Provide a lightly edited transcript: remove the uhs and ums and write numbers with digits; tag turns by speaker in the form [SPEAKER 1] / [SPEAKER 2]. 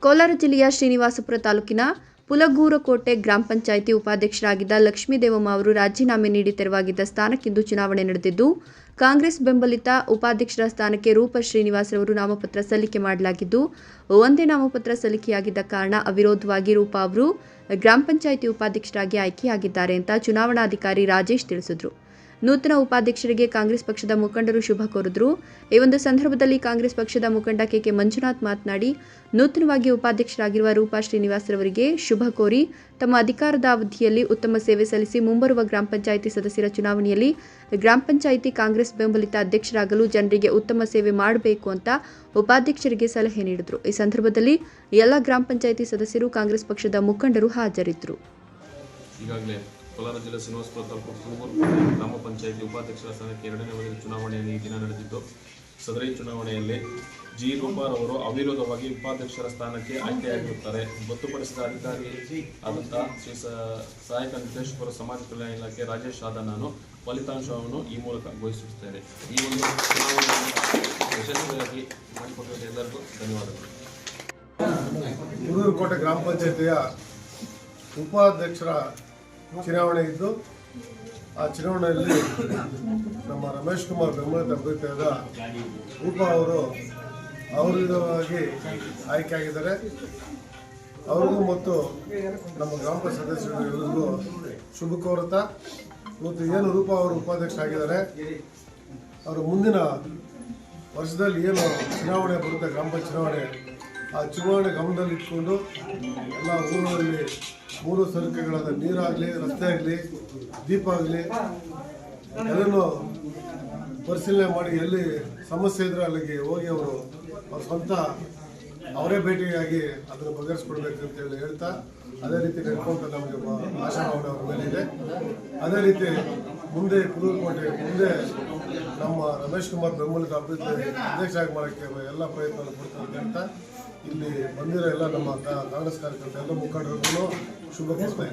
[SPEAKER 1] ಕೋಲಾರ ಜಿಲ್ಲೆಯ ಶ್ರೀನಿವಾಸಪುರ ತಾಲೂಕಿನ ಪುಲಗೂರಕೋಟೆ ಗ್ರಾಮ ಪಂಚಾಯಿತಿ ಉಪಾಧ್ಯಕ್ಷರಾಗಿದ್ದ ಲಕ್ಷ್ಮೀದೇವಮ್ಮ ಅವರು ರಾಜೀನಾಮೆ ನೀಡಿ ತೆರವಾಗಿದ್ದ ಸ್ಥಾನಕ್ಕಿಂದು ಚುನಾವಣೆ ನಡೆದಿದ್ದು, ಕಾಂಗ್ರೆಸ್ ಬೆಂಬಲಿತ ಉಪಾಧ್ಯಕ್ಷರ ಸ್ಥಾನಕ್ಕೆ ರೂಪ ಶ್ರೀನಿವಾಸರವರು ನಾಮಪತ್ರ ಸಲ್ಲಿಕೆ ಮಾಡಲಾಗಿದ್ದು, ಒಂದೇ ನಾಮಪತ್ರ ಸಲ್ಲಿಕೆಯಾಗಿದ್ದ ಕಾರಣ ಅವಿರೋಧವಾಗಿ ರೂಪ ಅವರು ಗ್ರಾಮ ಪಂಚಾಯಿತಿ ಉಪಾಧ್ಯಕ್ಷರಾಗಿ ಆಯ್ಕೆಯಾಗಿದ್ದಾರೆ ಅಂತ ಚುನಾವಣಾಧಿಕಾರಿ ರಾಜೇಶ್ ತಿಳಿಸಿದರು. ನೂತನ ಉಪಾಧ್ಯಕ್ಷರಿಗೆ ಕಾಂಗ್ರೆಸ್ ಪಕ್ಷದ ಮುಖಂಡರು ಶುಭ ಕೋರಿದರು. ಈ ಒಂದು ಸಂದರ್ಭದಲ್ಲಿ ಕಾಂಗ್ರೆಸ್ ಪಕ್ಷದ ಮುಖಂಡ ಕೆ ಮಂಜುನಾಥ್ ಮಾತನಾಡಿ, ನೂತನವಾಗಿ ಉಪಾಧ್ಯಕ್ಷರಾಗಿರುವ ರೂಪಾ ಶ್ರೀನಿವಾಸರವರಿಗೆ ಶುಭ ಕೋರಿ ತಮ್ಮ ಅಧಿಕಾರದ ಅವಧಿಯಲ್ಲಿ ಉತ್ತಮ ಸೇವೆ ಸಲ್ಲಿಸಿ ಮುಂಬರುವ ಗ್ರಾಮ ಪಂಚಾಯಿತಿ ಸದಸ್ಯರ ಚುನಾವಣೆಯಲ್ಲಿ ಗ್ರಾಮ ಪಂಚಾಯಿತಿ ಕಾಂಗ್ರೆಸ್ ಬೆಂಬಲಿತ ಅಧ್ಯಕ್ಷರಾಗಲು ಜನರಿಗೆ ಉತ್ತಮ ಸೇವೆ ಮಾಡಬೇಕು ಅಂತ ಉಪಾಧ್ಯಕ್ಷರಿಗೆ ಸಲಹೆ ನೀಡಿದರು. ಈ ಸಂದರ್ಭದಲ್ಲಿ ಎಲ್ಲ ಗ್ರಾಮ ಪಂಚಾಯಿತಿ ಸದಸ್ಯರು, ಕಾಂಗ್ರೆಸ್ ಪಕ್ಷದ ಮುಖಂಡರು ಹಾಜರಿದ್ದರು.
[SPEAKER 2] ಕೋಲಾರ ಜಿಲ್ಲೆ ಶ್ರೀನಿವಾಸಪುರ ತಾಲೂಕು ಪುಲಗೂರು ಗ್ರಾಮ ಪಂಚಾಯಿತಿ ಉಪಾಧ್ಯಕ್ಷರ ಸ್ಥಾನಕ್ಕೆ ಎರಡನೇ ಅವಧಿಯ ಚುನಾವಣೆಯಲ್ಲಿ ಈ ದಿನ ನಡೆದಿದ್ದು, ಸದರಿ ಚುನಾವಣೆಯಲ್ಲಿ ಜಿ ರೂಪಾರವರು ಅವಿರೋಧವಾಗಿ ಉಪಾಧ್ಯಕ್ಷರ ಸ್ಥಾನಕ್ಕೆ ಆಯ್ಕೆಯಾಗಿರುತ್ತಾರೆ. ಗೊತ್ತುಪಡಿಸಿದ ಅಧಿಕಾರಿ ಆದಂತಹ ಶ್ರೀ ಸಹಾಯಕ ನಿರ್ದೇಶಕರು ಸಮಾಜ ಕಲ್ಯಾಣ ಇಲಾಖೆ ರಾಜೇಶ್ ಆದ ನಾನು ಫಲಿತಾಂಶವನ್ನು ಈ ಮೂಲಕ ಘೋಷಿಸುತ್ತೇನೆ. ಈ ಒಂದು ಚುನಾವಣೆಯನ್ನು ಯಶಸ್ವಿಯಾಗಿ ಮಾಡಿಕೊಟ್ಟಿರುವ ಎಲ್ಲರಿಗೂ ಧನ್ಯವಾದಗಳು.
[SPEAKER 3] ಪುಲಗೂರಕೋಟೆ ಗ್ರಾಮ ಪಂಚಾಯಿತಿಯ ಉಪಾಧ್ಯಕ್ಷರ ಚುನಾವಣೆ ಇದ್ದು, ಆ ಚುನಾವಣೆಯಲ್ಲಿ ನಮ್ಮ ರಮೇಶ್ ಕುಮಾರ್ ಬೆಂಬಲಿತ ಅಭ್ಯರ್ಥಿಯಾದ ರೂಪಾ ಅವರು ಅವಿರೋಧವಾಗಿ ಆಯ್ಕೆಯಾಗಿದ್ದಾರೆ. ಅವ್ರಿಗೂ ಮತ್ತು ನಮ್ಮ ಗ್ರಾಮ ಪಂಚಾಯತ್ ಸದಸ್ಯರಿಗೂ ಶುಭ ಕೋರುತ್ತಾ, ಮತ್ತು ಏನು ರೂಪಾ ಅವರು ಉಪಾಧ್ಯಕ್ಷ ಆಗಿದ್ದಾರೆ, ಅವರು ಮುಂದಿನ ವರ್ಷದಲ್ಲಿ ಏನು ಚುನಾವಣೆ ಬರುತ್ತೆ, ಗ್ರಾಮ ಪಂಚಾಯತ್ ಚುನಾವಣೆ, ಆ ಚುನಾವಣೆ ಗಮನದಲ್ಲಿ ಇಟ್ಕೊಂಡು ಎಲ್ಲ ಊರುಗಳಲ್ಲಿ ಮೂರು ಸರಕುಗಳಾದ ನೀರಾಗಲಿ, ರಸ್ತೆ ಆಗಲಿ, ದೀಪ ಆಗಲಿ ಎಲ್ಲನೂ ಪರಿಶೀಲನೆ ಮಾಡಿ ಎಲ್ಲಿ ಸಮಸ್ಯೆ ಇದ್ರೆ ಅಲ್ಲಿಗೆ ಹೋಗಿ ಅವರು ಅವ್ರ ಸ್ವಂತ ಅವರೇ ಭೇಟಿಯಾಗಿ ಅದನ್ನು ಬಗೆಹರಿಸ್ಕೊಡ್ಬೇಕಂತೇಳಿ ಹೇಳ್ತಾ, ಅದೇ ರೀತಿ ನಡ್ಕೊಂತ ನಮಗೆ ಆಶಾಭಾವನೆ ಅವ್ರ ಮೇಲೆ ಇದೆ. ಅದೇ ರೀತಿ ಮುಂದೆ ಪುಲಗೂರಕೋಟೆ ಮುಂದೆ ನಮ್ಮ ರಮೇಶ್ ಕುಮಾರ್ ಬೆಂಬಲಿತ ಅಧ್ಯಕ್ಷ ಆಗಿ ಮಾಡೋಕ್ಕೆ ಎಲ್ಲ ಪ್ರಯತ್ನ ಕೊಡ್ತಾರೆ ಅಂತ ಇಲ್ಲಿ ಬಂದಿರೋ ಎಲ್ಲ ನಮ್ಮ ಕಾಂಗ್ರೆಸ್ ಕಾರ್ಯಕರ್ತರು ಎಲ್ಲ ಮುಖಂಡರಿಗೂ ಶುಭ ಕೋರ್ತಾ